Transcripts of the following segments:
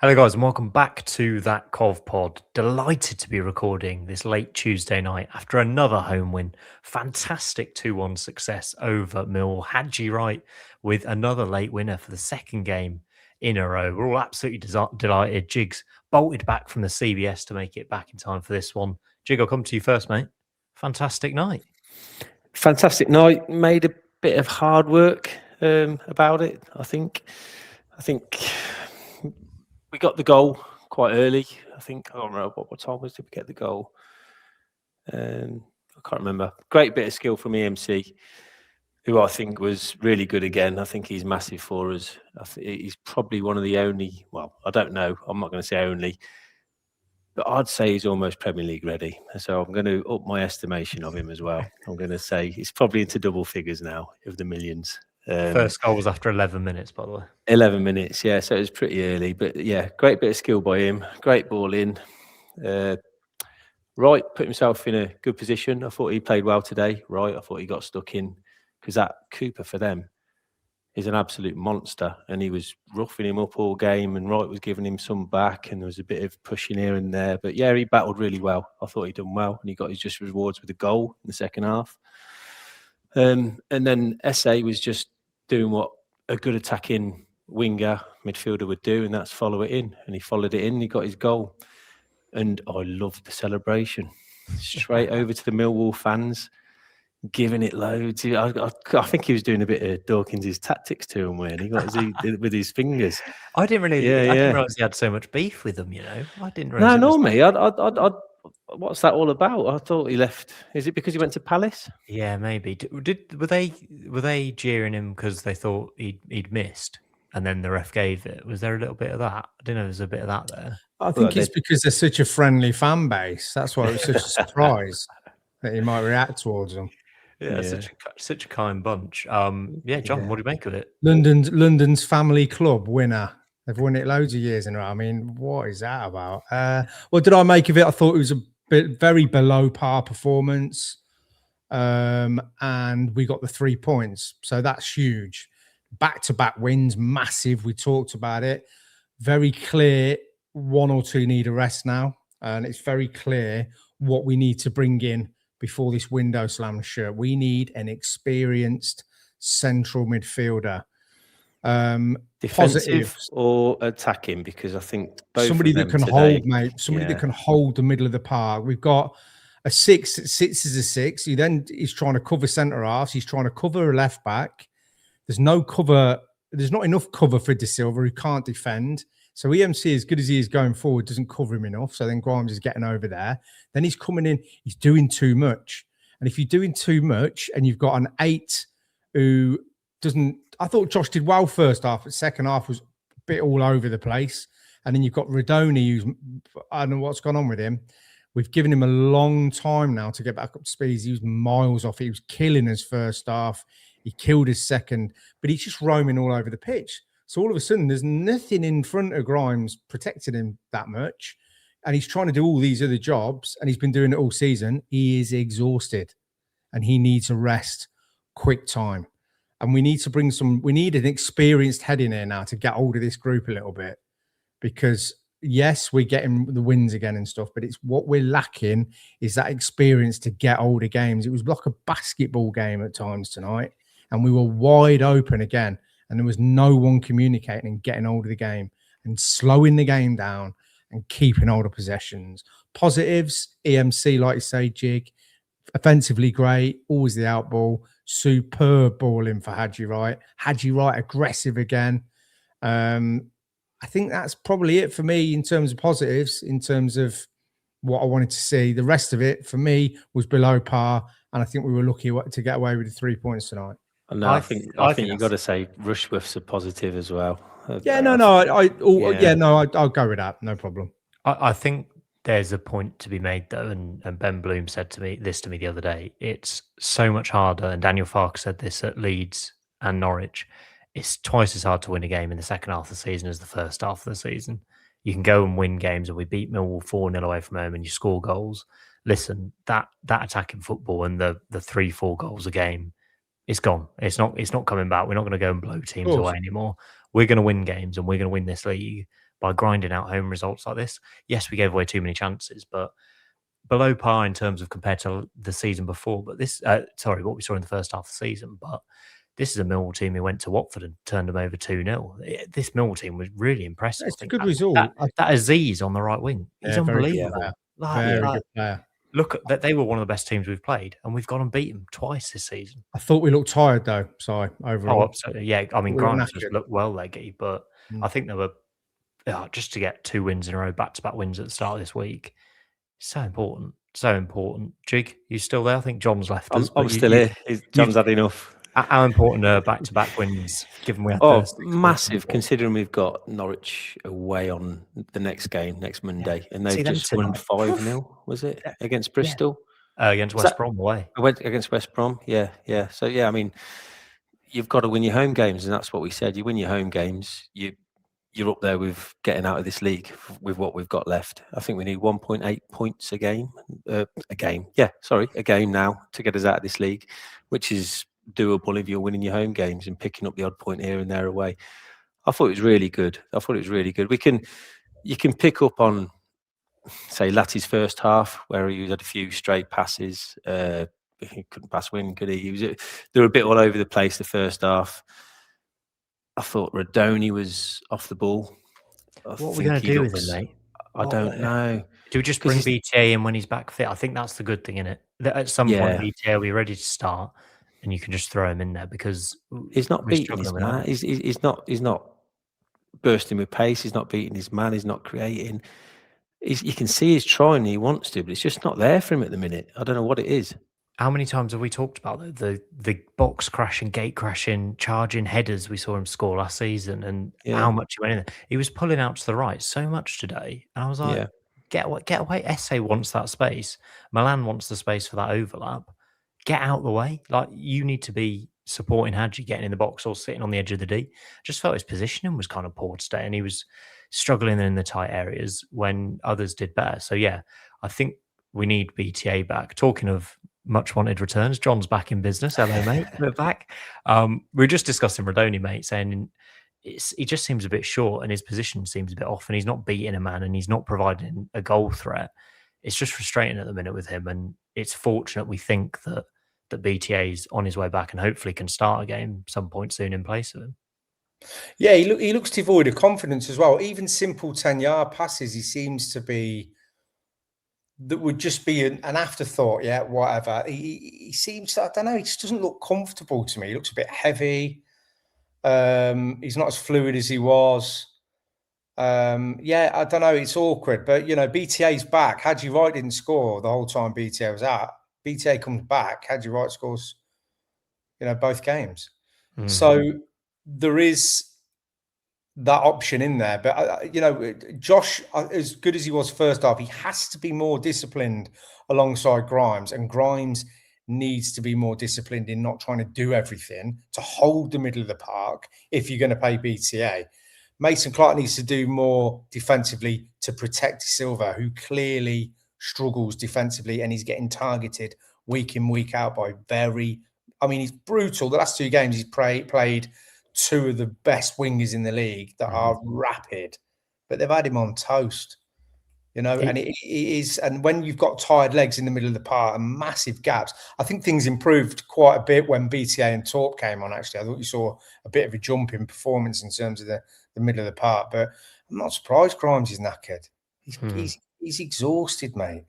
Hello, guys, and welcome back to that Cov pod. Delighted to be recording this late Tuesday night after another home win. Fantastic 2-1 success over Millwall. Haji Wright with another late winner for the second game in a row. We're all absolutely delighted. Jiggs bolted back from the CBS to make it back in time for this one. Jig, I'll come to you first, mate. Fantastic night. Fantastic night. Made a bit of hard work about it. I think we got the goal quite early. I don't remember what time did we get the goal. I can't remember. Great bit of skill from EMC, who I think was really good again. I think he's massive for us. He's probably one of the only. Well, I don't know. I'm not going to say only, but I'd say he's almost Premier League ready. So I'm going to up my estimation of him as well. I'm going to say he's probably into double figures now of the millions. First goal was after 11 minutes, by the way. 11 minutes, yeah. So it was pretty early, but yeah, great bit of skill by him. Great ball in. Wright put himself in a good position. I thought he played well today. Right, I thought he got stuck in because that Cooper for them is an absolute monster, and he was roughing him up all game, and Wright was giving him some back, and there was a bit of pushing here and there. But yeah, he battled really well. I thought he'd done well, and he got his just rewards with a goal in the second half. And then Esse was just doing what a good attacking winger midfielder would do, and that's follow it in. And he followed it in. He got his goal, and I loved the celebration. Straight over to the Millwall fans, giving it loads. I think he was doing a bit of Dawkins' tactics to him when he got with his fingers. I didn't realize he had so much beef with them. I didn't realize. No, normally what's that all about? I thought he left. Is it because he went to Palace? Yeah, maybe. Were they jeering him because they thought he'd missed, and then the ref gave it? Was there a little bit of that? I didn't know there was a bit of that there. I think it's because they're such a friendly fan base. That's why it was such a surprise that he might react towards them. Yeah, such a kind bunch. Yeah, John, what do you make of it? London's family club winner. They've won it loads of years in a row. I mean, what is that about? What did I make of it? I thought it was a bit very below par performance. And we got the 3 points. So that's huge. Back-to-back wins, massive. We talked about it. Very clear, one or two need a rest now. And it's very clear what we need to bring in before this window slams shut. We need an experienced central midfielder. Defensive or attacking, because I think both somebody that can hold, mate. Somebody that can hold the middle of the park. We've got a six that sits as a six. He's trying to cover centre halves. He's trying to cover a left back. There's no cover. There's not enough cover for De Silva, who can't defend. So EMC, as good as he is going forward, doesn't cover him enough. So then Grimes is getting over there. Then he's coming in. He's doing too much. And if you're doing too much and you've got an 8 who doesn't... I thought Josh did well first half, but second half was a bit all over the place. And then you've got Radoni, who's... I don't know what's gone on with him. We've given him a long time now to get back up to speed. He was miles off. He was killing his first half. He killed his second. But he's just roaming all over the pitch. So all of a sudden, there's nothing in front of Grimes protecting him that much. And he's trying to do all these other jobs, and he's been doing it all season. He is exhausted, and he needs a rest, quick time. And we need to bring we need an experienced head in here now to get hold of this group a little bit. Because, yes, we're getting the wins again and stuff, but it's what we're lacking is that experience to get hold of games. It was like a basketball game at times tonight, and we were wide open again. And there was no one communicating and getting hold of the game and slowing the game down and keeping hold of possessions. Positives, EMC, like you say, Jig, offensively great, always the out ball, superb balling for Haji Wright. Haji Wright aggressive again. I think that's probably it for me in terms of positives, in terms of what I wanted to see. The rest of it for me was below par, and I think we were lucky to get away with the 3 points tonight. No, I think you've got to say Rushworth's a positive as well. Yeah, I'll go with that. No problem. I think there's a point to be made though, and Ben Bloom said to me the other day. It's so much harder, and Daniel Farke said this at Leeds and Norwich. It's twice as hard to win a game in the second half of the season as the first half of the season. You can go and win games, and we beat Millwall 4-0 away from home, and you score goals. Listen, that attacking football and the 3-4 goals a game. It's gone. It's not coming back. We're not going to go and blow teams away anymore. We're going to win games, and we're going to win this league by grinding out home results like this. Yes, we gave away too many chances, but below par in terms of compared to the season before. But this, what we saw in the first half of the season. But this is a Millwall team who went to Watford and turned them over 2-0. This Millwall team was really impressive. It's a good result. That Aziz on the right wing, he's unbelievable. Very good player. Look, that they were one of the best teams we've played, and we've gone and beat them twice this season. I thought we looked tired though. Sorry, overall. Oh, absolutely. Yeah, I mean, Grimes just looked well leggy, but I think they were just to get 2 wins in a row, back-to-back wins at the start of this week. So important. So important. Jig, you still there? I think John's left us. I'm still here. John's had enough. How important are back-to-back wins, given we had massive, considering we've got Norwich away on the next game, next Monday, and they've just won 5-0, was it, against Bristol? Against West Brom away. Against West Brom, yeah. So, I mean, you've got to win your home games, and that's what we said. You win your home games, you're up there with getting out of this league with what we've got left. I think we need 1.8 points a game. A game now to get us out of this league, which is doable if you're winning your home games and picking up the odd point here and there away. I thought it was really good. You can pick up on, say, Latty's first half where he had a few straight passes. He couldn't pass win, could he? They were a bit all over the place the first half. I thought Radoni was off the ball. What are we going to do with him, mate? I don't know. Do we just bring BTA in when he's back fit? I think that's the good thing, innit? That at some point BTA will be ready to start, and you can just throw him in there because he's not beating his man. He's not bursting with pace. He's not beating his man. He's not creating. You can see he's trying. He wants to, but it's just not there for him at the minute. I don't know what it is. How many times have we talked about the box crashing, gate crashing, charging headers we saw him score last season, and how much he went in there? He was pulling out to the right so much today, and I was like, get away. Esse wants that space. Milan wants the space for that overlap. Get out the way. Like, you need to be supporting Haji getting in the box or sitting on the edge of the D. Just felt his positioning was kind of poor today, and he was struggling in the tight areas when others did better. So yeah, I think we need BTA back. Talking of much wanted returns, John's back in business. Hello, mate. We're back. We were just discussing Radoni, mate, saying he just seems a bit short and his position seems a bit off, and he's not beating a man and he's not providing a goal threat. It's just frustrating at the minute with him, and it's fortunate we think that BTA is on his way back and hopefully can start a game some point soon in place of him. Yeah, he looks devoid of confidence as well. Even simple 10-yard passes, he seems to be, that would just be an afterthought, whatever. He seems, I don't know, he just doesn't look comfortable to me. He looks a bit heavy. He's not as fluid as he was. I don't know, it's awkward. But, BTA's back. Haji Wright didn't score the whole time BTA was out. BTA comes back, Haji Wright scores, both games. Mm-hmm. So there is that option in there. But, Josh, as good as he was first half, he has to be more disciplined alongside Grimes. And Grimes needs to be more disciplined in not trying to do everything to hold the middle of the park if you're going to play BTA. Mason Clark needs to do more defensively to protect Silva, who clearly struggles defensively, and he's getting targeted week in, week out by he's brutal. The last 2 games he's played 2 of the best wingers in the league that are rapid, but they've had him on toast, and it is. And when you've got tired legs in the middle of the park and massive gaps, I think things improved quite a bit when BTA and Torp came on. Actually, I thought you saw a bit of a jump in performance in terms of the middle of the park, but I'm not surprised Grimes is knackered. He's exhausted, mate.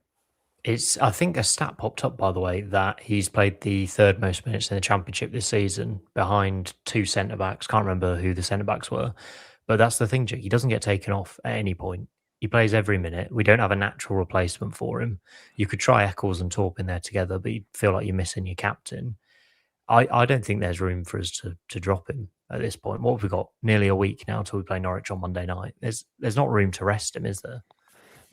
I think a stat popped up, by the way, that he's played the 3rd most minutes in the Championship this season behind 2 centre-backs. Can't remember who the centre-backs were. But that's the thing, Jake. He doesn't get taken off at any point. He plays every minute. We don't have a natural replacement for him. You could try Eccles and Torp in there together, but you feel like you're missing your captain. I don't think there's room for us to drop him at this point. What have we got? Nearly a week now till we play Norwich on Monday night. There's not room to rest him, is there?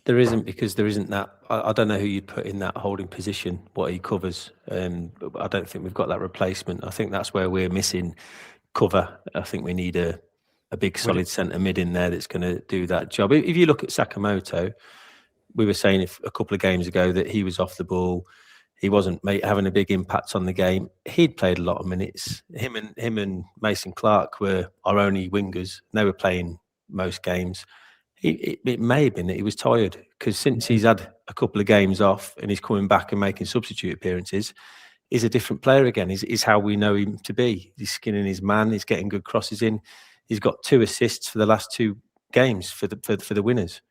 There isn't, because there isn't that. I don't know who you'd put in that holding position, what he covers. But I don't think we've got that replacement. I think that's where we're missing cover. I think we need a big solid centre mid in there that's going to do that job. If you look at Sakamoto, we were saying a couple of games ago that he was off the ball. He wasn't having a big impact on the game. He'd played a lot of minutes. Him and Mason Clark were our only wingers. They were playing most games. It may have been that he was tired, because since he's had a couple of games off and he's coming back and making substitute appearances, he's a different player again. He's how we know him to be. He's skinning his man. He's getting good crosses in. He's got 2 assists for the last 2 games for the winners.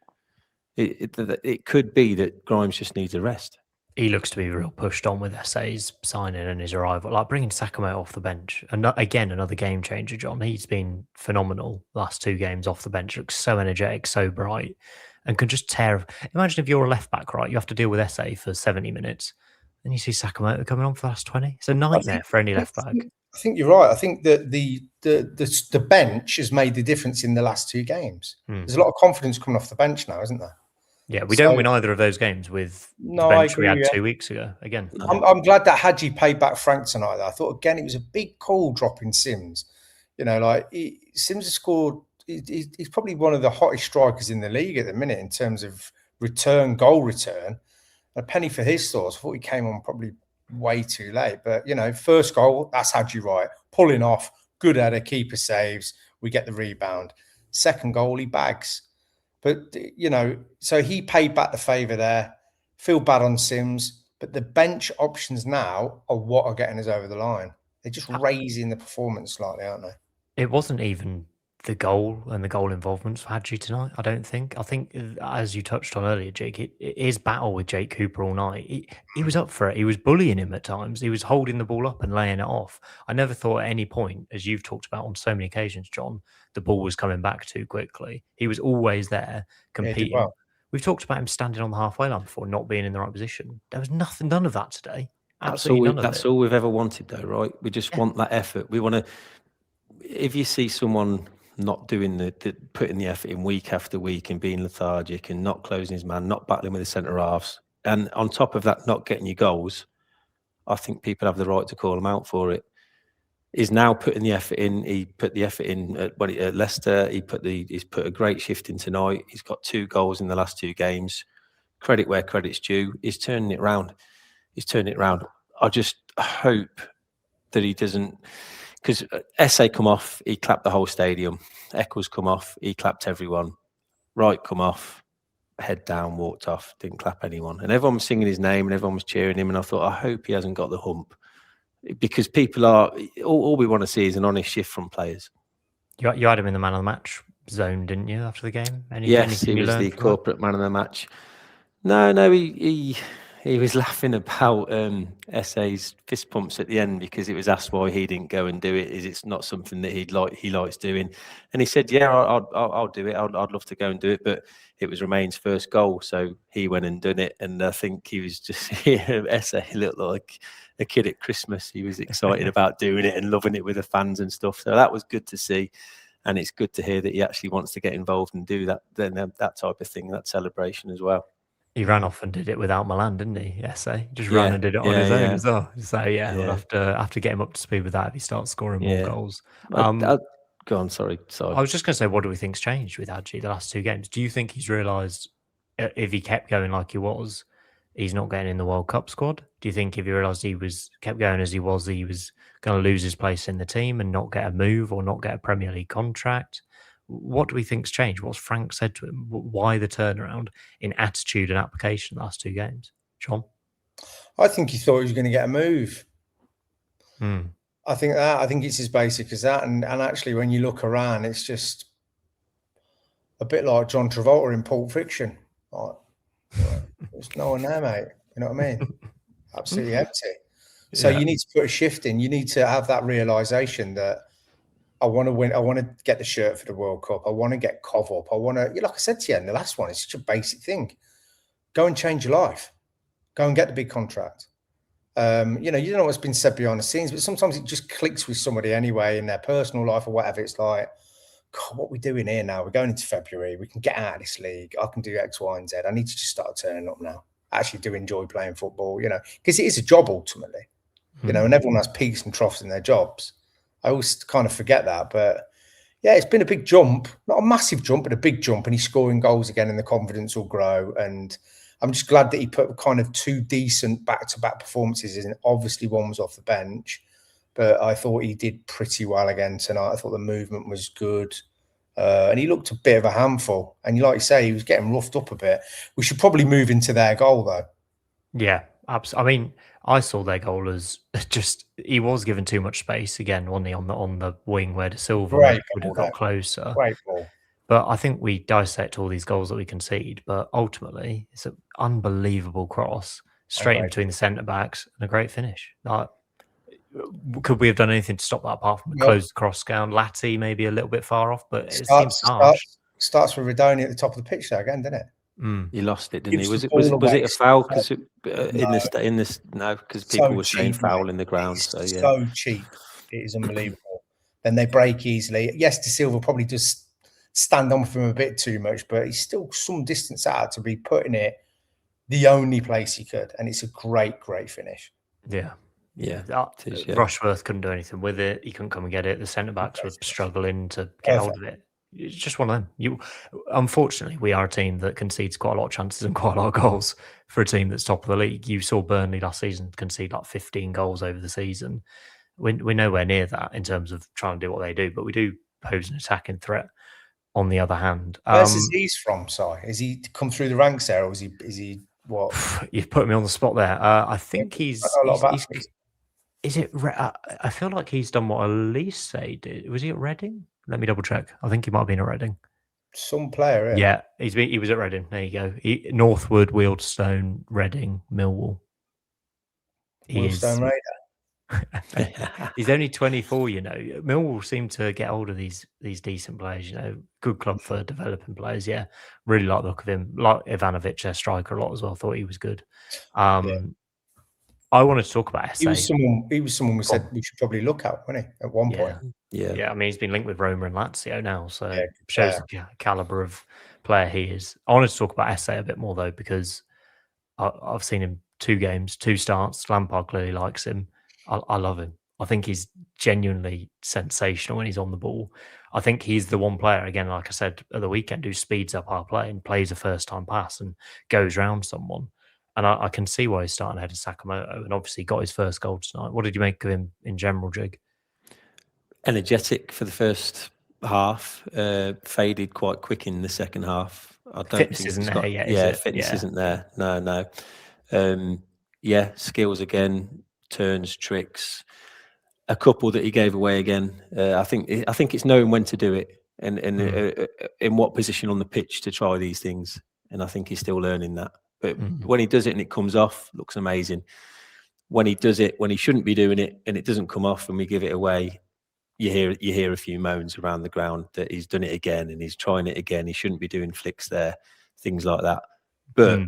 It could be that Grimes just needs a rest. He looks to be real pushed on with Esse's signing and his arrival. Like bringing Sakamoto off the bench. And again, another game changer, John. He's been phenomenal last 2 games off the bench. Looks so energetic, so bright, and can just tear. Imagine if you're a left back, right? You have to deal with Esse for 70 minutes. Then you see Sakamoto coming on for the last 20. It's a nightmare for any left back. I think you're right. I think that the bench has made the difference in the last 2 games. There's a lot of confidence coming off the bench now, isn't there? Yeah, we don't win either of those games with the bench we had 2 weeks ago. Again, I'm glad that Haji paid back Frank tonight. I thought, again, it was a big call dropping Sims. You know, like Sims has scored. He's probably one of the hottest strikers in the league at the minute in terms of goal return. A penny for his thoughts. I thought he came on probably way too late. But, you know, first goal, that's Haji Wright. Pulling off, good header, keeper saves. We get the rebound. Second goal, he bags. But, you know, so he paid back the favour there. Feel bad on Sims. But the bench options now are what are getting us over the line. They're just raising the performance slightly, aren't they? It wasn't even the goal and the goal involvement for Haji tonight, I don't think. I think, as you touched on earlier, Jake, his battle with Jake Cooper all night, he was up for it. He was bullying him at times. He was holding the ball up and laying it off. I never thought at any point, as you've talked about on so many occasions, John, the ball was coming back too quickly. He was always there competing. Yeah, well. We've talked about him standing on the halfway line before, not being in the right position. There was none of that today. Absolutely none of it. That's all we've ever wanted, though, right? We just want that effort. We want to. If you see someone not doing putting the effort in week after week and being lethargic and not closing his man, not battling with the centre halves, and on top of that, not getting your goals, I think people have the right to call him out for it. He's now putting the effort in. He put the effort in at Leicester. He's put a great shift in tonight. He's got 2 goals in the last 2 games. Credit where credit's due. He's turning it round. I just hope that he doesn't, because Esse come off, he clapped the whole stadium. Eccles come off, he clapped everyone. Wright come off, head down, walked off, didn't clap anyone. And everyone was singing his name and everyone was cheering him. And I thought, I hope he hasn't got the hump, because people are, all we want to see is an honest shift from players. You had him in the man of the match zone, didn't you, after the game? Yes, he was the corporate man of the match. No, he was laughing about Esse's fist pumps at the end, because it was asked why he didn't go and do it. It's not something that he likes doing, and he said, "Yeah, I'll do it. I'd love to go and do it, but it was Romain's first goal, so he went and done it." And I think he was just Esse looked like a kid at Christmas. He was excited about doing it and loving it with the fans and stuff. So that was good to see, and it's good to hear that he actually wants to get involved and do that type of thing, that celebration as well. He ran off and did it without Milan, didn't he? Esse just ran and did it on his own as well. So we'll have to get him up to speed with that if he starts scoring more goals. Go on, sorry. I was just going to say, what do we think's changed with Haji the last 2 games? Do you think he's realised if he kept going like he was, he's not getting in the World Cup squad? Do you think if he realised he kept going as he was going to lose his place in the team and not get a move or not get a Premier League contract? What do we think's changed? What's Frank said to him? Why the turnaround in attitude and application the last 2 games? John? I think he thought he was going to get a move. I think it's as basic as that. And actually, when you look around, it's just a bit like John Travolta in Pulp Fiction. Like, there's no one there, mate. You know what I mean? Absolutely empty. So you need to put a shift in. You need to have that realization that I want to win. I want to get the shirt for the World Cup. I want to get Cov up. I want to, like I said to you in the last one, it's such a basic thing. Go and change your life. Go and get the big contract. You don't know what's been said behind the scenes, but sometimes it just clicks with somebody anyway in their personal life or whatever. It's like, God, what are we doing here now? We're going into February. We can get out of this league. I can do X, Y, and Z. I need to just start turning up now. I actually do enjoy playing football, because it is a job ultimately, and everyone has peaks and troughs in their jobs. I always kind of forget that, but yeah, it's been a big jump, not a massive jump, but a big jump, and he's scoring goals again and the confidence will grow. And I'm just glad that he put kind of 2 decent back-to-back performances in. Obviously one was off the bench, but I thought he did pretty well again tonight. I thought the movement was good. And he looked a bit of a handful. And like you say, he was getting roughed up a bit. We should probably move into their goal, though. Yeah, absolutely. I mean, I saw their goal as just he was given too much space again, wasn't he, on the wing where De Silva Great would ball, have got though. closer. Great ball. But I think we dissect all these goals that we concede, but ultimately it's an unbelievable cross straight in between the centre backs and a great finish. Like, could we have done anything to stop that apart from close the cross down? Latty maybe a little bit far off, but it seems harsh. Starts with Redoni at the top of the pitch there again, didn't it? He lost it, didn't he? Gives Was the it ball away. a foul? Because No. because So people were cheap, saying foul mate. in the ground. It's So yeah, so cheap. It is unbelievable. Then they break easily. Yes, De Silva probably does stand on for him a bit too much, but he's still some distance out to be putting it the only place he could, and it's a great finish. Yeah. yeah. It is, yeah. Rushworth couldn't do anything with it. He couldn't come and get it. The centre backs were struggling to get hold of it. It's just one of them. Unfortunately, we are a team that concedes quite a lot of chances and quite a lot of goals for a team that's top of the league. You saw Burnley last season concede like 15 goals over the season. We're nowhere near that in terms of trying to do what they do, but we do pose an attacking threat. On the other hand, where's Aziz from? Sorry, is he come through the ranks there, or is he what? You've put me on the spot there. I think he's. Is it? I feel like he's done what Esse did. Was he at Reading? Let me double check. I think he might have been at Reading. Some player, yeah. He was at Reading. There you go. Northwood, Wealdstone, Reading, Millwall. Wealdstone Raider. He's only 24, you know. Millwall seem to get hold of these decent players, you know. Good club for developing players, yeah. Really like the look of him. Like Ivanovic, their striker, a lot as well. Thought he was good. I wanted to talk about Esse. He was someone we said we should probably look at, wasn't he, at one point? Yeah. I mean, he's been linked with Roma and Lazio now, so shows the caliber of player he is. I wanted to talk about Esse a bit more though, because I've seen him 2 games, 2 starts. Lampard clearly likes him. I love him. I think he's genuinely sensational when he's on the ball. I think he's the one player, again, like I said at the weekend, who speeds up our play and plays a first-time pass and goes round someone. And I can see why he's starting ahead of Sakamoto, and obviously got his first goal tonight. What did you make of him in general, Jig? Energetic for the first half, faded quite quick in the second half. I don't fitness think isn't there yet. Fitness isn't there. No. Skills again, turns, tricks. A couple that he gave away again. I think it's knowing when to do it and in what position on the pitch to try these things. And I think he's still learning that. But when he does it and it comes off, looks amazing. When he does it, when he shouldn't be doing it, and it doesn't come off, and we give it away, you hear a few moans around the ground that he's done it again and he's trying it again. He shouldn't be doing flicks there, things like that. But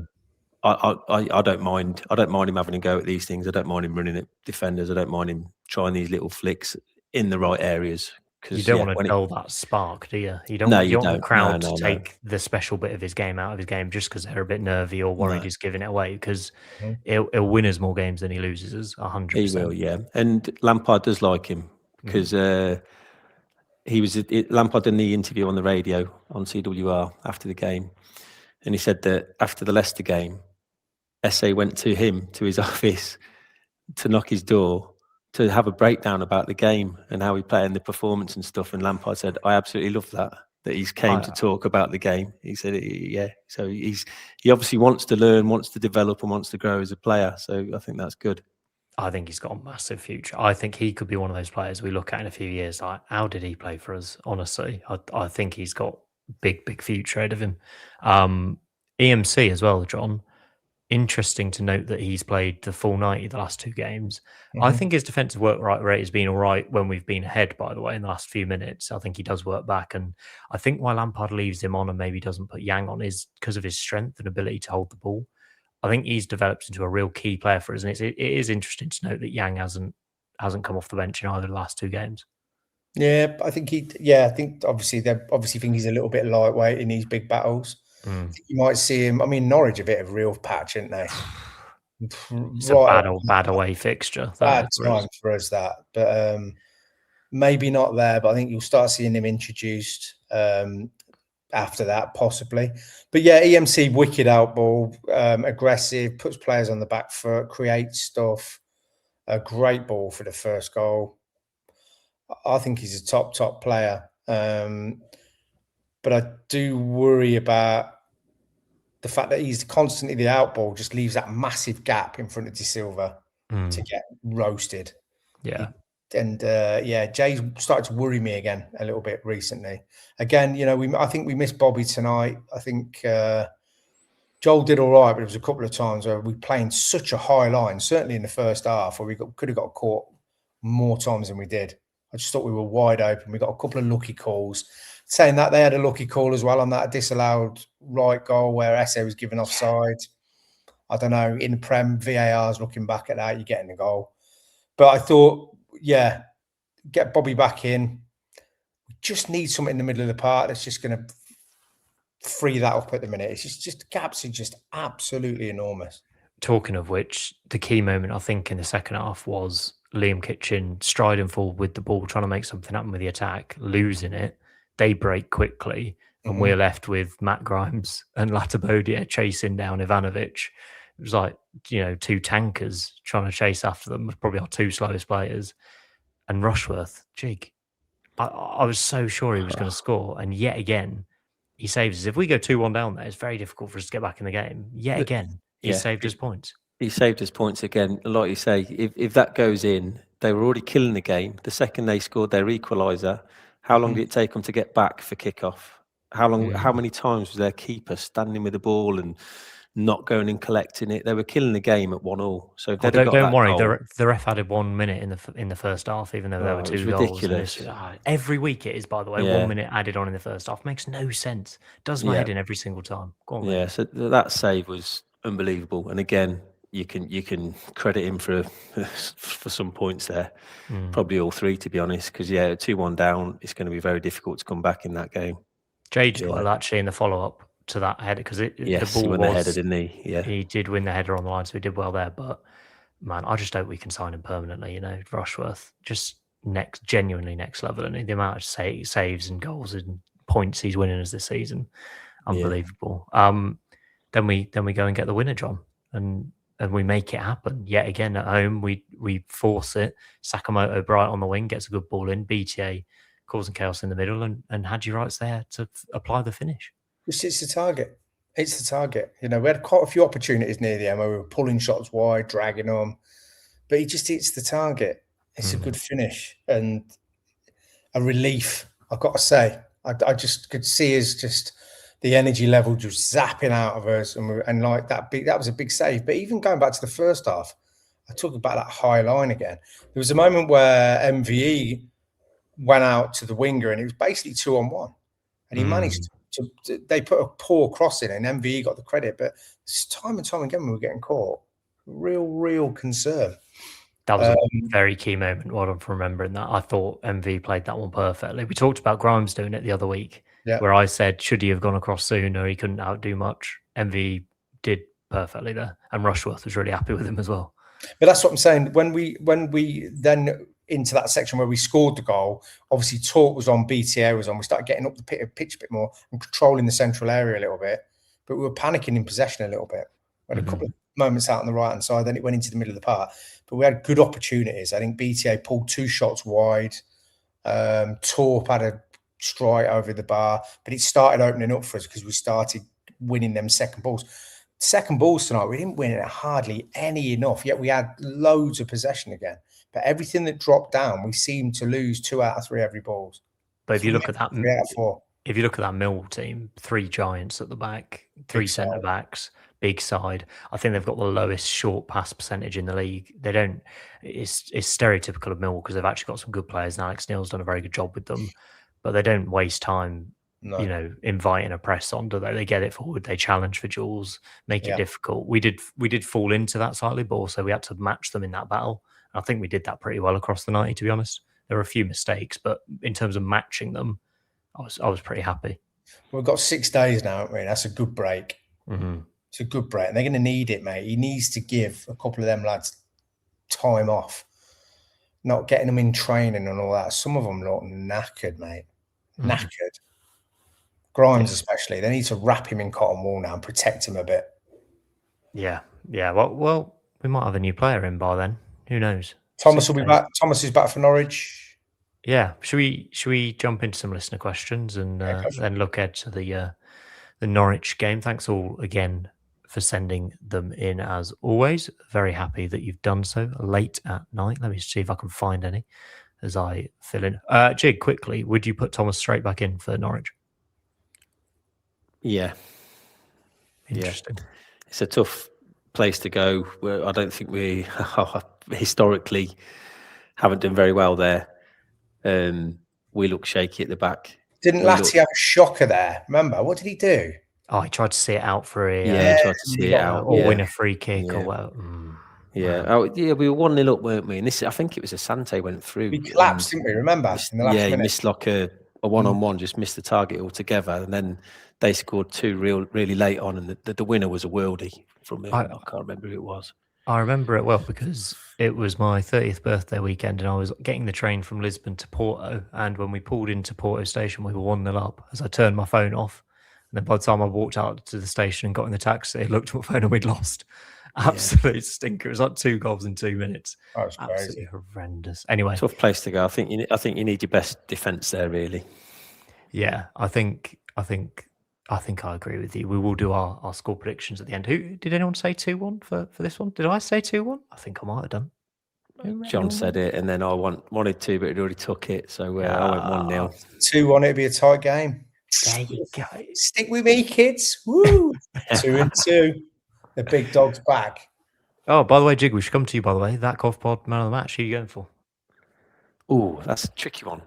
I don't mind. I don't mind him having a go at these things. I don't mind him running at defenders. I don't mind him trying these little flicks in the right areas. You don't want to dull that spark, do you? You don't want the crowd to take the special bit of his game out of his game just because they're a bit nervy or worried he's giving it away, because he'll win us more games than he loses us, 100%. He will, yeah. And Lampard does like him because Lampard did the interview on the radio on CWR after the game, and he said that after the Leicester game, Esse went to him, to his office, to knock his door, to have a breakdown about the game and how he played and the performance and stuff. And Lampard said, I absolutely love that he's came to talk about the game. He said, yeah. So he obviously wants to learn, wants to develop and wants to grow as a player. So I think that's good. I think he's got a massive future. I think he could be one of those players we look at in a few years. Like, how did he play for us? Honestly, I think he's got big future ahead of him. EMC as well, John. Interesting to note that he's played the full 90 the last 2 games. I think his defensive work rate has been all right when we've been ahead, by the way, in the last few minutes. I think he does work back. And I think why Lampard leaves him on and maybe doesn't put Yang on is because of his strength and ability to hold the ball. I think he's developed into a real key player for us. And it is interesting to note that Yang hasn't come off the bench in either of the last 2 games. Yeah, I think I think obviously they think he's a little bit lightweight in these big battles. You might see him. I mean, Norwich a bit of real patch, isn't they? It's a bad away fixture. Bad time for us, that. But maybe not there. But I think you'll start seeing him introduced after that, possibly. But yeah, EMC, wicked out ball, aggressive, puts players on the back foot, creates stuff. A great ball for the first goal. I think he's a top player. but I do worry about the fact that he's constantly the outball, just leaves that massive gap in front of De Silva to get roasted. Yeah. Jay's started to worry me again a little bit recently. Again, I think we missed Bobby tonight. I think Joel did all right, but there was a couple of times where we playing such a high line, certainly in the first half, where we could have got caught more times than we did. I just thought we were wide open. We got a couple of lucky calls. Saying that, they had a lucky call as well on that disallowed right goal where Esse was given offside. I don't know, in the Prem, VAR's looking back at that, you're getting the goal. But I thought, get Bobby back in. We just need something in the middle of the park that's just going to free that up at the minute. It's just the gaps are just absolutely enormous. Talking of which, the key moment I think in the second half was Liam Kitchen striding forward with the ball, trying to make something happen with the attack, losing it. They break quickly, and we're left with Matt Grimes and Latabodia chasing down Ivanovic. It was like, two tankers trying to chase after them, probably our two slowest players. And Rushworth, jig. I was so sure he was going to score, and yet again, he saves us. If we go 2-1 down there, it's very difficult for us to get back in the game. Yet again, he saved his points. He saved his points again. Like you say, if that goes in, they were already killing the game. The second they scored their equaliser, how long did it take them to get back for kickoff? How many times was their keeper standing with the ball and not going and collecting it? They were killing the game at 1-1. So if don't worry, the ref added 1 minute in the first half, even though there were two goals. Ridiculous. Every week it is, by the way, 1 minute added on in the first half. Makes no sense. Does my head in every single time. Go on, mate. So that save was unbelievable. And again, you can credit him for some points there. Probably all three, to be honest, because 2-1 down, it's going to be very difficult to come back in that game. Jay did well actually in the follow-up to that header, because the ball was... the header, didn't he? Yeah. He did win the header on the line, so he did well there. But, man, I just hope we can sign him permanently, Rushworth. Just genuinely next level. And the amount of saves and goals and points he's winning us this season, unbelievable. Then we go and get the winner, John, and we make it happen. Yet again, at home, we force it. Sakamoto Bright on the wing gets a good ball in. BTA causing chaos in the middle, and Haji Wright's there to apply the finish. It's the target. It's the target. We had quite a few opportunities near the end where we were pulling shots wide, dragging them, but he just hits the target. It's a good finish and a relief, I've got to say. I just could see just the energy level just zapping out of us, and like that was a big save. But even going back to the first half, I talk about that high line again. There was a moment where MVE went out to the winger, and it was basically 2-on-1, and he managed to. They put a poor cross in, and MVE got the credit. But time and time again, we were getting caught. Real concern. That was a very key moment. Well done for remembering that. I thought MV played that one perfectly. We talked about Grimes doing it the other week, where I said, should he have gone across sooner? He couldn't outdo much. MV did perfectly there, and Rushworth was really happy with him as well. But that's what I'm saying. When we then into that section where we scored the goal, obviously Talk was on, BTA was on. We started getting up the pitch a bit more and controlling the central area a little bit. But we were panicking in possession a little bit. We had a couple of moments out on the right-hand side, then it went into the middle of the park. But we had good opportunities. I think BTA pulled 2 shots wide. Torp had a strike over the bar, but it started opening up for us because we started winning them second balls. Second balls tonight, we didn't win it hardly any enough, yet we had loads of possession again. But everything that dropped down, we seemed to lose 2 out of 3 every balls. But if you look at that, 3 out of 4. If you look at that Millwall team, 3 giants at the back, 3 centre backs, big side. I think they've got the lowest short pass percentage in the league. They don't. It's stereotypical of Millwall because they've actually got some good players, and Alex Neil's done a very good job with them. But they don't waste time, inviting a press on, do they? They get it forward, they challenge for duels, make it difficult. We did fall into that slightly, but also we had to match them in that battle. And I think we did that pretty well across the 90, to be honest. There were a few mistakes, but in terms of matching them, I was pretty happy. We've got 6 days now, haven't we? That's a good break. It's a good break, and they're going to need it, mate. He needs to give a couple of them lads time off, not getting them in training and all that. Some of them look knackered, mate. Knackered. Grimes especially. They need to wrap him in cotton wool now and protect him a bit. Yeah. Well, we might have a new player in by then. Who knows? Thomas will be back. Thomas is back for Norwich. Yeah. Should we jump into some listener questions and then look ahead to the Norwich game? Thanks all again for sending them in as always. Very happy that you've done so late at night. Let me see if I can find any as I fill in. Jig, quickly, would you put Thomas straight back in for Norwich? Yeah. Interesting. Yeah. It's a tough place to go. I don't think we historically haven't done very well there. We look shaky at the back. Didn't Latty have a shocker there? Remember, what did he do? Oh, he tried to see it out for a he tried to see it out or win a free kick or whatever. We were 1-0 up, weren't we? And this, I think it was Asante went through. We collapsed, didn't we? Remember? In the last minute. He missed like a one-on-one, just missed the target altogether, and then they scored two really late on, and the winner was a worldie from him. I can't remember who it was. I remember it well because it was my 30th birthday weekend and I was getting the train from Lisbon to Porto. And when we pulled into Porto station, we were 1-0 up as I turned my phone off. And then by the time I walked out to the station and got in the taxi, I looked at my phone and we'd lost. Absolute stinker. It was like 2 goals in 2 minutes. That was absolutely horrendous. Anyway. Tough place to go. I think you need your best defence there, really. Yeah, I think I agree with you. We will do our score predictions at the end. Who did anyone say 2-1 for this one? Did I say 2-1? I think I might have done. John said it, and then I wanted to, but he'd already took it. So I went 1-0. 2-1. It'd be a tight game. There you go. Stick with me, kids. Woo! 2-2. The big dog's back. Oh, by the way, Jig, we should come to you. By the way, that Cov Pod man of the match. Who are you going for? Oh, that's a tricky one.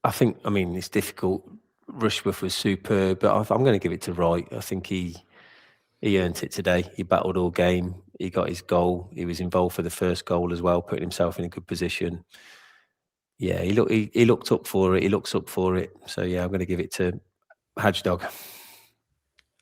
I think, it's difficult. Rushworth was superb, but I'm going to give it to Wright. I think he earned it today. He battled all game. He got his goal. He was involved for the first goal as well, putting himself in a good position. Yeah, he looked up for it. He looks up for it. So, yeah, I'm going to give it to Haji Dog.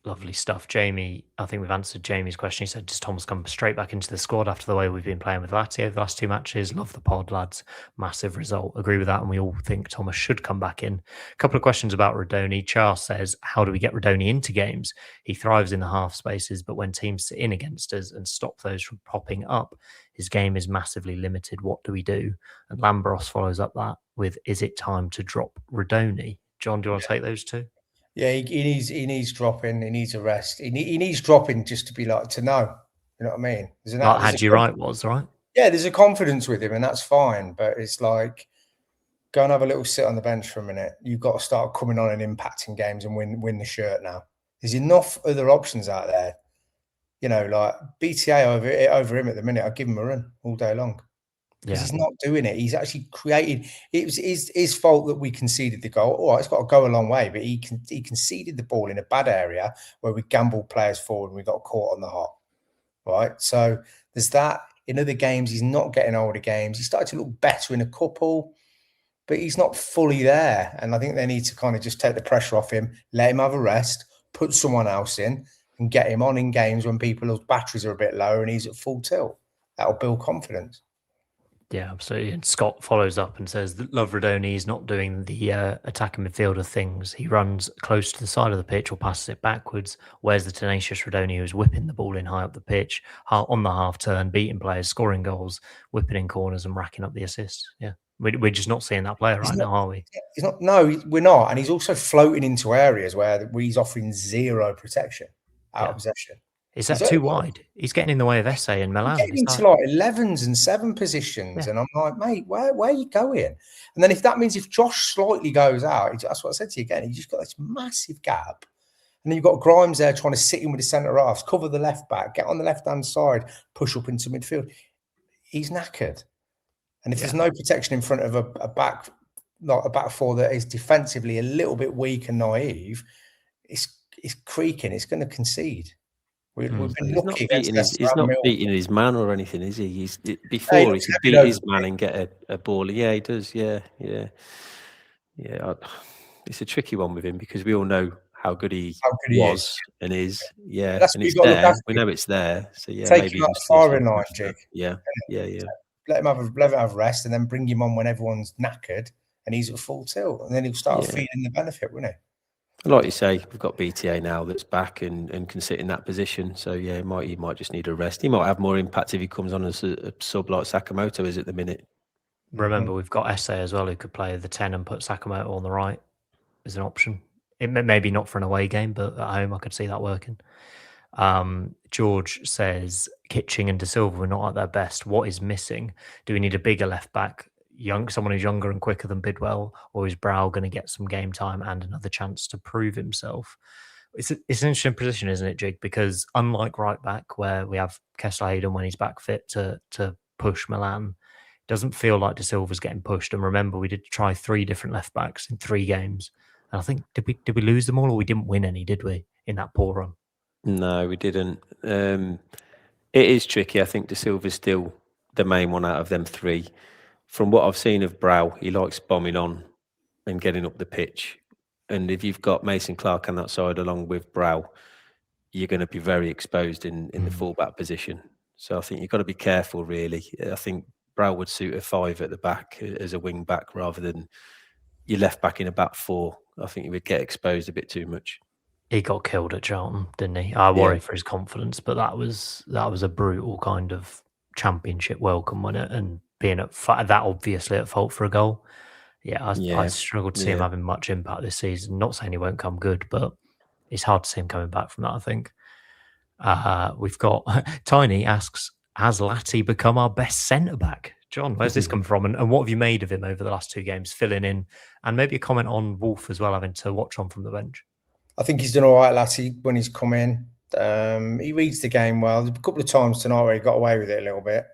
Lovely stuff. Jamie, I think we've answered Jamie's question. He said, does Thomas come straight back into the squad after the way we've been playing with Latty over the last 2 matches? Love the pod, lads. Massive result. Agree with that. And we all think Thomas should come back in. A couple of questions about Radoni. Charles says, how do we get Radoni into games? He thrives in the half spaces, but when teams sit in against us and stop those from popping up, his game is massively limited. What do we do? And Lambros follows up that with, is it time to drop Radoni? John, do you want to take those two? Yeah, he needs dropping. He needs a rest. He needs dropping just to be like to know. You know what I mean? Like Haji Wright was, right? Yeah, there's a confidence with him, and that's fine. But it's like, go and have a little sit on the bench for a minute. You've got to start coming on and impacting games and win the shirt now. There's enough other options out there. You know, like BTA over him at the minute. I'd give him a run all day long. Because he's not doing it. He's actually created. It was his fault that we conceded the goal. All right, it's got to go a long way, but he conceded the ball in a bad area where we gambled players forward and we got caught on the hop. Right, so there's that. In other games, he's not getting older games. He started to look better in a couple, but he's not fully there. And I think they need to kind of just take the pressure off him, let him have a rest, put someone else in, and get him on in games when people's batteries are a bit low and he's at full tilt. That'll build confidence. Yeah, absolutely. And Scott follows up and says that Love Radoni is not doing the attacking midfielder things. He runs close to the side of the pitch or passes it backwards. Where's the tenacious Radoni who's whipping the ball in high up the pitch, on the half turn, beating players, scoring goals, whipping in corners and racking up the assists? Yeah, we're just not seeing that player now, are we? He's not. No, we're not. And he's also floating into areas where he's offering zero protection out of possession. Is that too wide? He's getting in the way of Esse and Milan. He's getting into like 11s and 7 positions. Yeah. And I'm like, mate, where are you going? And then if that means if Josh slightly goes out, that's what I said to you again, he's just got this massive gap. And then you've got Grimes there trying to sit in with the centre halves, cover the left back, get on the left-hand side, push up into midfield. He's knackered. And if there's no protection in front of a back, like a back four that is defensively a little bit weak and naive, it's creaking. It's going to concede. We've been lucky. He's not beating his man or anything, is he? He could beat his man and get a ball. Yeah, he does. Yeah. It's a tricky one with him because we all know how good he was and is. Yeah, and it's there. We know it's there. So yeah, take him up firing line, Jake. Yeah. Let him have rest and then bring him on when everyone's knackered and he's at full tilt, and then he'll start feeding the benefit, won't he? Like you say, we've got BTA now that's back and can sit in that position. So yeah, he might just need a rest. He might have more impact if he comes on as a sub like Sakamoto is at the minute. Remember, we've got Esse as well, who could play the 10 and put Sakamoto on the right as an option. It maybe not for an away game, but at home I could see that working. George says Kitching and De Silva were not at their best. What is missing? Do we need a bigger left back, someone who's younger and quicker than Bidwell, or is Brow going to get some game time and another chance to prove himself? It's an interesting position, isn't it, Jig? Because unlike right back, where we have Kessler Hayden when he's back fit to push Milan, it doesn't feel like De Silva's getting pushed. And remember, we did try 3 different left backs in 3 games. And I think did we lose them all, or we didn't win any, did we, in that poor run? No, we didn't. It is tricky. I think De Silva's still the main one out of them 3. From what I've seen of Brow, he likes bombing on and getting up the pitch. And if you've got Mason Clark on that side along with Brow, you're going to be very exposed in the fullback position. So I think you've got to be careful, really. I think Brow would suit a 5 at the back as a wing back rather than your left back in a back 4. I think he would get exposed a bit too much. He got killed at Charlton, didn't he? I worry for his confidence, but that was a brutal kind of championship welcome, wasn't it? And being that obviously at fault for a goal. I struggled to see him having much impact this season. Not saying he won't come good, but it's hard to see him coming back from that, I think. We've got Tiny asks, has Latty become our best centre-back? John, where's this come from? And what have you made of him over the last 2 games, filling in? And maybe a comment on Wolf as well, having to watch on from the bench. I think he's done all right, Latty, when he's come in. He reads the game well. There's a couple of times tonight where he got away with it a little bit.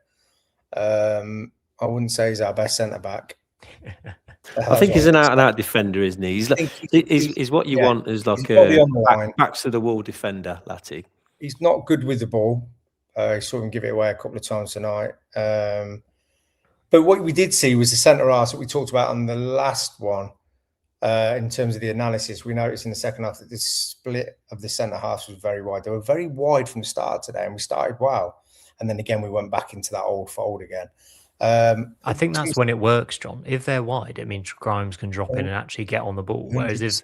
I wouldn't say he's our best centre-back. I think he's an out-and-out defender, isn't he? He's what you want as like a backs to the wall defender, Latty. He's not good with the ball. He saw him give it away a couple of times tonight. But what we did see was the centre-halves that we talked about on the last one. In terms of the analysis, we noticed in the second half that the split of the centre-halves was very wide. They were very wide from the start today, and we started well. And then again, we went back into that old fold again. I think that's when it works, John. If they're wide, it means Grimes can drop in and actually get on the ball. Whereas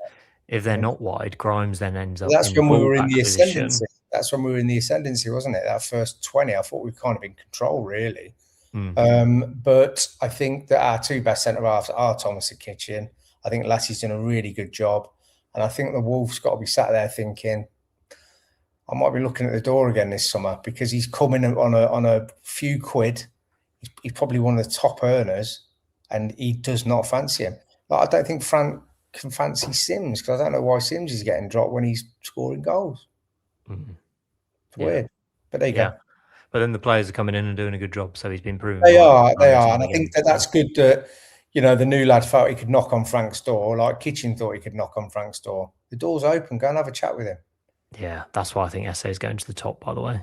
if they're not wide, Grimes then ends up. That's when we were in the ascendancy. That's when we were in the ascendancy, wasn't it? That first 20, I thought we were kind of in control, really. But I think that our 2 best centre halves are Thomas and Kitchen. I think Latty's done a really good job, and I think the Wolves got to be sat there thinking, I might be looking at the door again this summer, because he's coming on a few quid. He's probably one of the top earners, and he does not fancy him. Like, I don't think Frank can fancy Sims, because I don't know why Sims is getting dropped when he's scoring goals. It's weird, but there you go. But then the players are coming in and doing a good job, so he's been proven. They are, and I think that's good that, you know, the new lad felt he could knock on Frank's door, like Kitchen thought he could knock on Frank's door. The door's open. Go and have a chat with him. Yeah, that's why I think Esse is going to the top, by the way.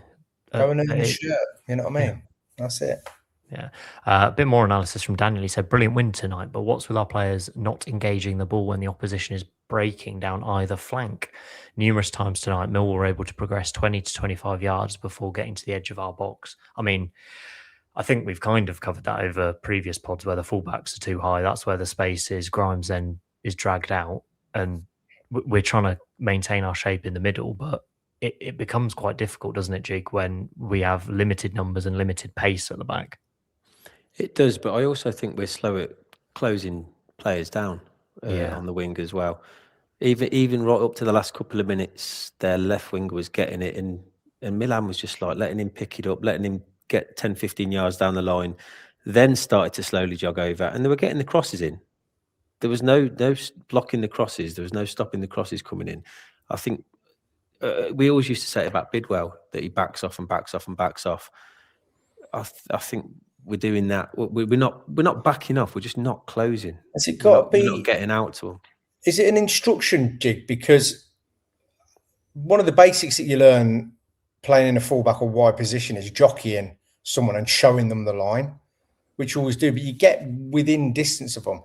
Go and earn his shirt. You know what I mean? That's it. Yeah. A bit more analysis from Daniel. He said, brilliant win tonight, but what's with our players not engaging the ball when the opposition is breaking down either flank? Numerous times tonight, Millwall were able to progress 20 to 25 yards before getting to the edge of our box. I mean, I think we've kind of covered that over previous pods where the fullbacks are too high. That's where the space is. Grimes then is dragged out, and we're trying to maintain our shape in the middle, but it becomes quite difficult, doesn't it, Jig, when we have limited numbers and limited pace at the back? It does, but I also think we're slow at closing players down on the wing as well. Even right up to the last couple of minutes, their left winger was getting it, and Milan was just like letting him pick it up, letting him get 10, 15 yards down the line, then started to slowly jog over, and they were getting the crosses in. There was no blocking the crosses. There was no stopping the crosses coming in. I think we always used to say about Bidwell that he backs off and backs off and backs off. I think we're doing that. We're not backing off. We're just not closing. Has it got to be? We're not getting out to them. Is it an instruction, Jig? Because one of the basics that you learn playing in a fullback or wide position is jockeying someone and showing them the line, which you always do, but you get within distance of them.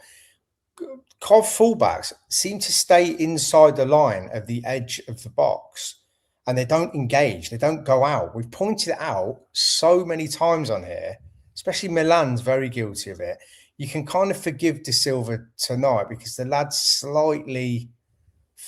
Cov fullbacks seem to stay inside the line of the edge of the box, and they don't engage. They don't go out. We've pointed it out so many times on here, especially Milan's very guilty of it. You can kind of forgive De Silva tonight because the lad's slightly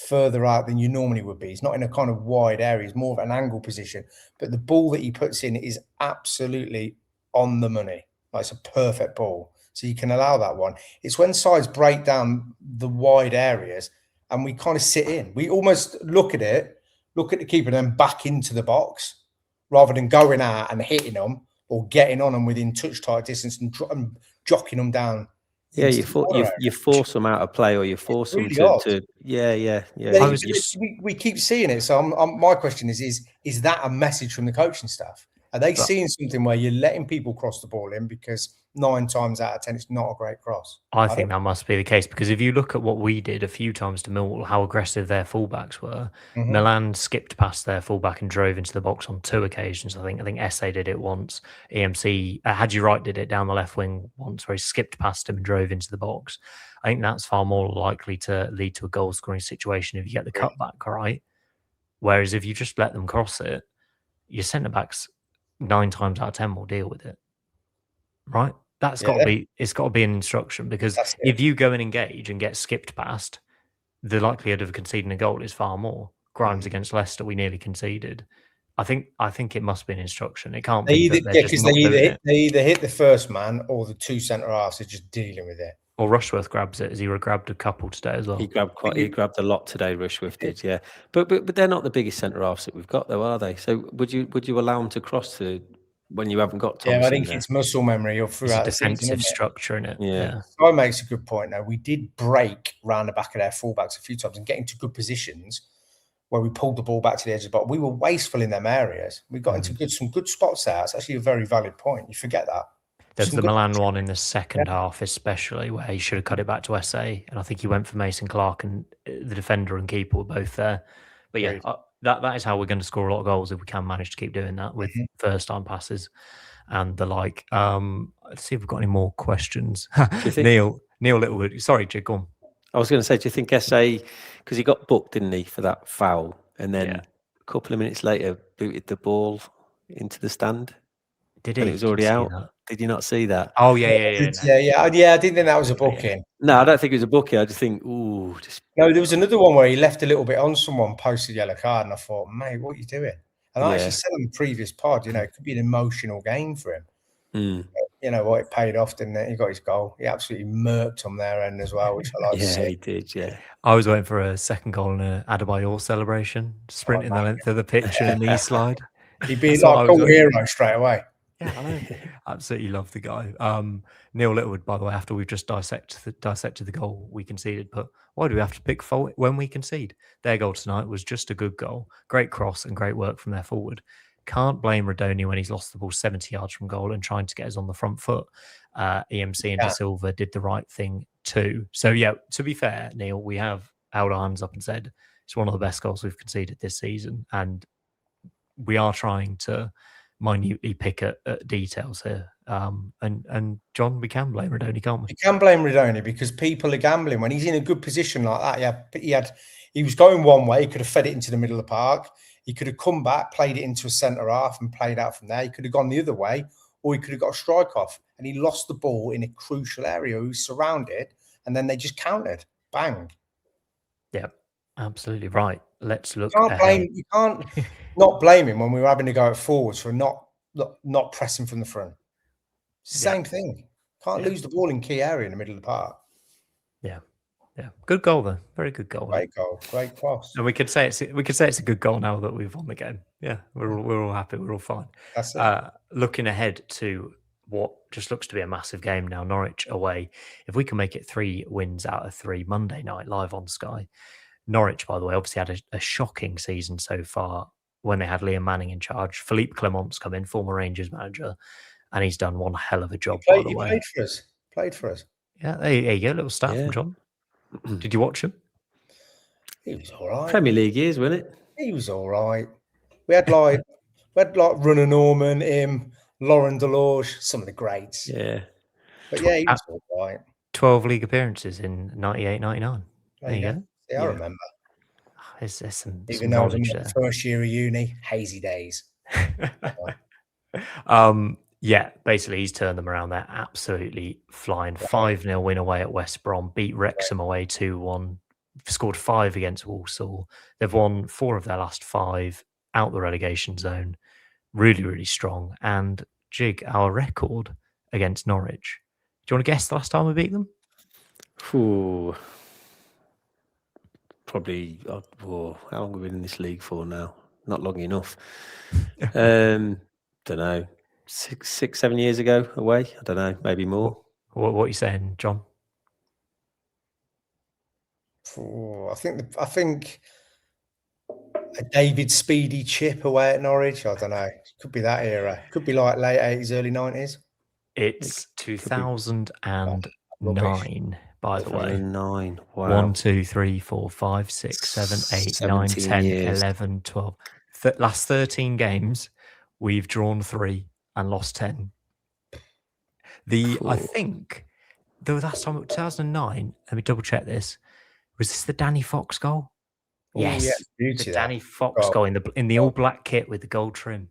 further out than you normally would be. He's not in a kind of wide area. He's more of an angle position. But the ball that he puts in is absolutely on the money. Like, it's a perfect ball. So you can allow that one. It's when sides break down the wide areas and we kind of sit in. We almost look at it, look at the keeper, and then back into the box rather than going out and hitting them or getting on them within touch tight distance and jocking them down. Yeah, you force them out of play, or you force them to yeah. We keep seeing it. So my question is that a message from the coaching staff? Are they seeing something where you're letting people cross the ball in, because 9 times out of 10 it's not a great cross? I think that must be the case, because if you look at what we did a few times to Millwall, how aggressive their fullbacks were. Milan skipped past their fullback and drove into the box on 2 occasions. I think Esse did it once. EMC, Haji Wright did it down the left wing once, where he skipped past him and drove into the box. I think that's far more likely to lead to a goal scoring situation if you get the cutback right. Whereas if you just let them cross it, your centre backs 9 times out of 10 will deal with it, right? That's got to be. It's got to be an instruction, because if you go and engage and get skipped past, the likelihood of conceding a goal is far more. Grimes against Leicester, we nearly conceded. I think it must be an instruction. It can't be that they're just not doing it. They either hit the first man or the 2 centre halves are just dealing with it. Or Rushworth grabs it, as he grabbed a couple today as well. He grabbed a lot today. Rushworth did, yeah. But they're not the biggest centre halves that we've got, though, are they? So would you allow them to cross to when you haven't got Thompson? Yeah, I think it's muscle memory or throughout the defensive structure in it. Yeah. Guy makes a good point. Now, we did break round the back of their fullbacks a few times and get into good positions where we pulled the ball back to the edge of the box. We were wasteful in them areas. We got into some good spots there. It's actually a very valid point. You forget that. There's the Milan one in the second half, especially, where he should have cut it back to Esse, and I think he went for Mason Clark, and the defender and keeper were both there. But yeah, that is how we're going to score a lot of goals, if we can manage to keep doing that with first-time passes and the like. Let's see if we've got any more questions. Neil Littlewood. Sorry, Jig, go on. I was going to say, do you think Esse, because he got booked, didn't he, for that foul, and then a couple of minutes later booted the ball into the stand? Did he? And it was already out. Did you not see that? Oh yeah. I didn't think that was a booking. No, I don't think it was a booking. I just think, no. There was another one where he left a little bit on someone post the yellow card, and I thought, mate, what are you doing? And I actually said on the previous pod, it could be an emotional game for him. You know what? It paid off, didn't it? He got his goal. He absolutely murked on their end as well, which I like to see. Yeah, he did. Yeah. I was waiting for a second goal in an Adebayor celebration, sprinting the length of the pitch in a knee slide. He'd be like a hero straight away. Yeah, I know. Absolutely love the guy. Neil Littlewood, by the way, after we've just dissected the goal we conceded, but why do we have to pick fault when we concede? Their goal tonight was just a good goal. Great cross and great work from their forward. Can't blame Radoni when he's lost the ball 70 yards from goal and trying to get us on the front foot. EMC and De Silva did the right thing too. So yeah, to be fair, Neil, we have held our hands up and said it's one of the best goals we've conceded this season, and we are trying to minutely pick at details here. And John, we can blame Radoni, can't we? You can blame Radoni because people are gambling when he's in a good position like that. Yeah, he was going one way. He could have fed it into the middle of the park. He could have come back, played it into a centre half and played out from there. He could have gone the other way, or he could have got a strike off. And he lost the ball in a crucial area. He was surrounded, and then they just countered. Bang. Yeah, absolutely right. Let's look. You can't not blame him when we were having to go at forwards for not pressing from the front. It's the same thing. Can't lose the ball in key area in the middle of the park. Yeah, good goal though. Very good goal. Great goal, great cross. And we could say it's a good goal now that we've won the game. Yeah, we're all happy. We're all fine. That's it. Looking ahead to what just looks to be a massive game now, Norwich away. If we can make it 3 wins out of 3 Monday night live on Sky. Norwich, by the way, obviously had a shocking season so far when they had Liam Manning in charge. Philippe Clement's come in, former Rangers manager, and he's done one hell of a job, by the way. Played for us. Yeah, there you go. A little stat from John. Did you watch him? He was all right. Premier League years, wasn't it? He was all right. We had like Runner Norman, him, Lauren Delorge, some of the greats. Yeah. But yeah, he was all right. 12 league appearances in 98, 99. There you go. Yeah, I remember. There's some knowledge there. First year of uni, hazy days. Yeah, basically he's turned them around. They're absolutely flying. 5-0 win away at West Brom. Beat Wrexham away 2-1. scored 5 against Walsall. They've won 4 of their last 5 out the relegation zone. Really, really strong. And Jig, our record against Norwich. Do you want to guess the last time we beat them? Ooh. Probably, how long have we been in this league for now? Not long enough. Don't know. 6, 7 years ago away. I don't know, maybe more. What are you saying, John? I think a David Speedy chip away at Norwich. I don't know. Could be that era. Could be like late 80s, early 90s. It's 2009, by the way. 2009. Wow. 1, 2, 3, 4, 5, 6, 7, 8, 9, 10, years. 11, 12. Last 13 games, we've drawn 3 and lost 10. I think the last time, 2009, let me double check this. Was this the Danny Fox goal? Yes, yeah, beauty, the Danny Fox goal in the all black kit with the gold trim.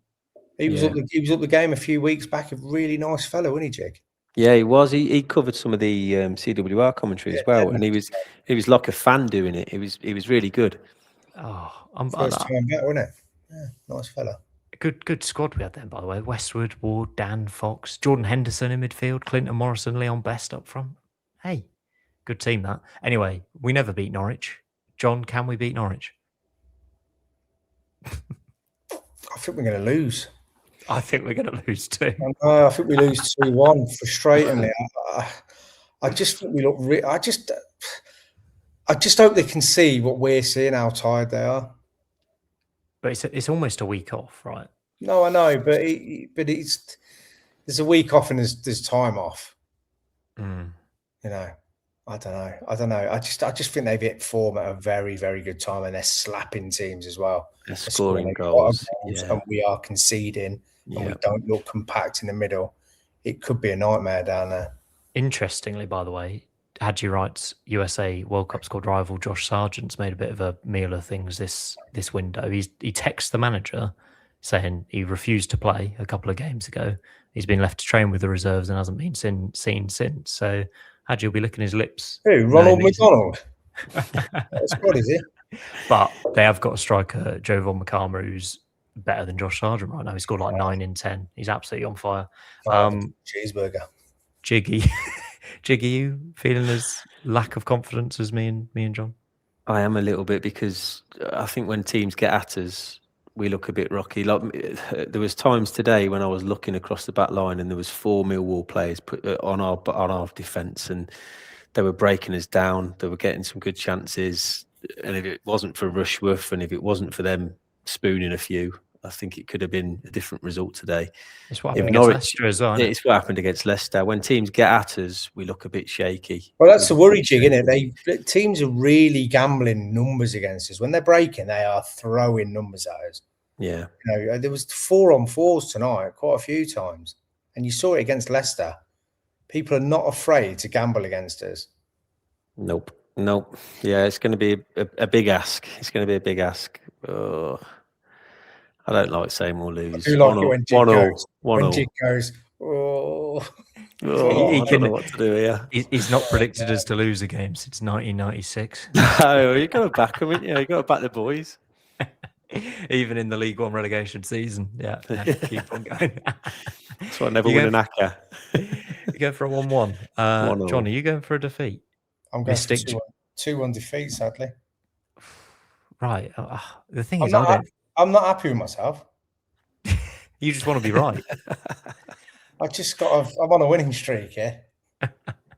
He was up the game a few weeks back. A really nice fellow, wasn't he, Jig? Yeah, he was. He covered some of the CWR commentary as well, and he was like a fan doing it. He was really good. Oh, first time back, wasn't it? Yeah, nice fella. Good squad we had then, by the way. Westwood, Ward, Dan, Fox, Jordan Henderson in midfield, Clinton Morrison, Leon Best up front. Hey, good team that. Anyway, we never beat Norwich. John, can we beat Norwich? I think we're going to lose. I think we're going to lose too. I think we lose 2-1. Frustratingly, I just think we look. I just hope they can see what we're seeing, how tired they are. But it's almost a week off, right? No, I know, but there's a week off and there's time off. Mm. You know, I don't know. I just think they've hit form at a very, very good time, and they're slapping teams as well. They're scoring goals, and we are conceding, and we don't look compact in the middle. It could be a nightmare down there. Interestingly, by the way, Haji Wright's USA World Cup squad rival Josh Sargent's made a bit of a meal of things this window. He texts the manager saying he refused to play a couple of games ago. He's been left to train with the reserves and hasn't been seen since. So Haji will be licking his lips. Who? Ronald McDonald? What squad is he? But they have got a striker, Joe Von McCarmer, who's better than Josh Sargent right now. He scored like 9 in 10. He's absolutely on fire. Cheeseburger. Jiggy, you feeling as lack of confidence as me and John? I am a little bit, because I think when teams get at us, we look a bit rocky. Like, there was times today when I was looking across the back line and there was 4 Millwall players put on our defence, and they were breaking us down. They were getting some good chances, and if it wasn't for Rushworth and if it wasn't for them spooning a few, I think it could have been a different result today. It's what happened against Leicester as well. It's what happened against Leicester. When teams get at us, we look a bit shaky. Well, that's the worry, Jig, isn't it? Teams are really gambling numbers against us. When they're breaking, they are throwing numbers at us. Yeah. You know, there was 4-on-4s tonight, quite a few times. And you saw it against Leicester. People are not afraid to gamble against us. Nope. Yeah, it's going to be a big ask. It's going to be a big ask. I don't like saying we'll lose. I do like it when Jig goes, oh. I don't know what to do here. He's not predicted us to lose a game since 1996. No, you've got to back them, haven't you? You've got to back the boys. Even in the League One relegation season. Yeah, keep on going. That's why I never win an ACCA. You go for a 1-1. John, are you going for a defeat? I'm going for 2-1 defeat, sadly. Right. The thing is, I'm not happy with myself. You just want to be right. I'm on a winning streak here.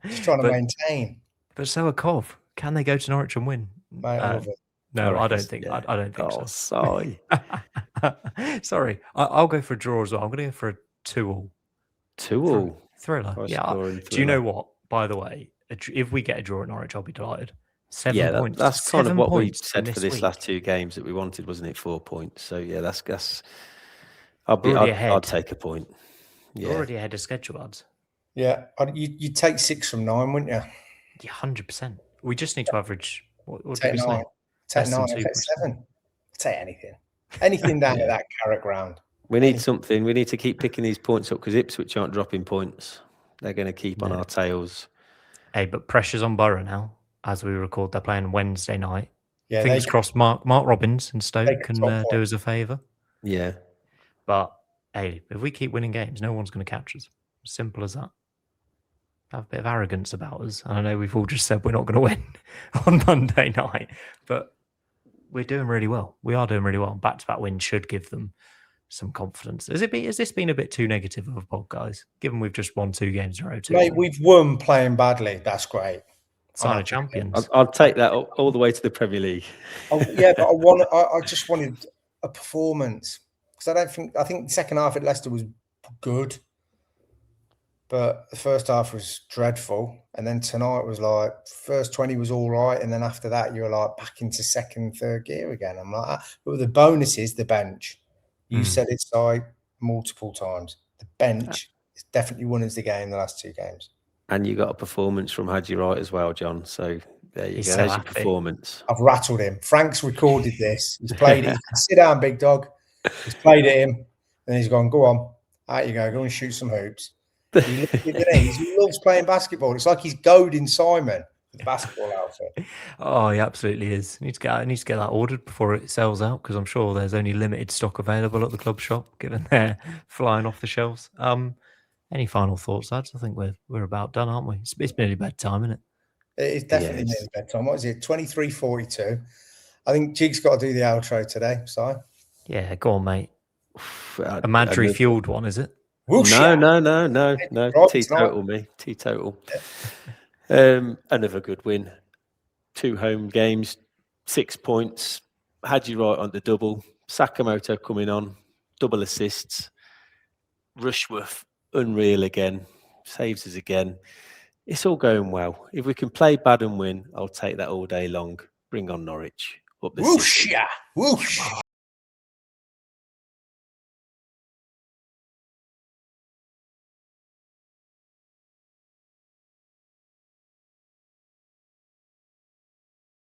Just trying to maintain. But so are Cov. Can they go to Norwich and win? Mate, I love it. No, I don't think. Yeah. I don't think so. Sorry. Sorry. I'll go for a draw as well. I'm going to go for a 2-2. 2-2. Thriller. Yeah. Do you know what? By the way, if we get a draw at Norwich, I'll be delighted. 7 points. That's kind of what we said for this last 2 games that we wanted, wasn't it? 4 points. So yeah, that's. I'd take a point. Yeah. You're already ahead of schedule, lads. Yeah, you'd take 6 from 9, wouldn't you? Yeah, 100%. We just need to average. What take 9. Take 9. Take 7. Take anything down at that carrot ground. We need something. We need to keep picking these points up, because Ipswich aren't dropping points. They're going to keep on our tails. Hey, but pressure's on Borough now. as we record. They're playing Wednesday night. Yeah, Fingers crossed Mark Robbins and Stoke could can top do four. us a favour. Yeah. But hey, if we keep winning games, no one's going to catch us. Simple as that. Have a bit of arrogance about us. And I know we've all just said we're not going to win on Monday night, but we're doing really well. We are doing really well. Back-to-back wins should give them some confidence. Has this been a bit too negative of a pod, guys? Given we've just won 2 games in a row, Mate, we've won playing badly. That's great. Sign of champions. I'll take that all the way to the Premier League. Yeah, but I just wanted a performance because I think the second half at Leicester was good, but the first half was dreadful, and then tonight was like first 20 was all right, and then after that you were like back into second, third gear again. I'm like, but the bonus is the bench. You said it's like multiple times. The bench has definitely won us the game the last 2 games. And you got a performance from Haji Wright as well, John. So there you go. There's your performance. I've rattled him. Frank's recorded this. He's played it. Sit down, big dog. He's played at him. And he's gone, go on. Out you go. Go and shoot some hoops. He loves playing basketball. It's like he's goading Simon with the basketball outfit. Oh, he absolutely is. Needs to get that ordered before it sells out, because I'm sure there's only limited stock available at the club shop, given they're flying off the shelves. Any final thoughts, lads? I think we're about done, aren't we? It's nearly bedtime, isn't it? It's definitely nearly bedtime. What is it? 23:42. I think Jig's got to do the outro today. So yeah, go on, mate. A Madry fueled one, is it? No. Teetotal, me. Teetotal. Another good win. 2 home games, 6 points. Haji Wright on the double. Sakamoto coming on, double assists. Rushworth, unreal again. Saves us again. It's all going well. If we can play bad and win, I'll take that all day long. Bring on Norwich. Up the whoosh, yeah. Whoosh.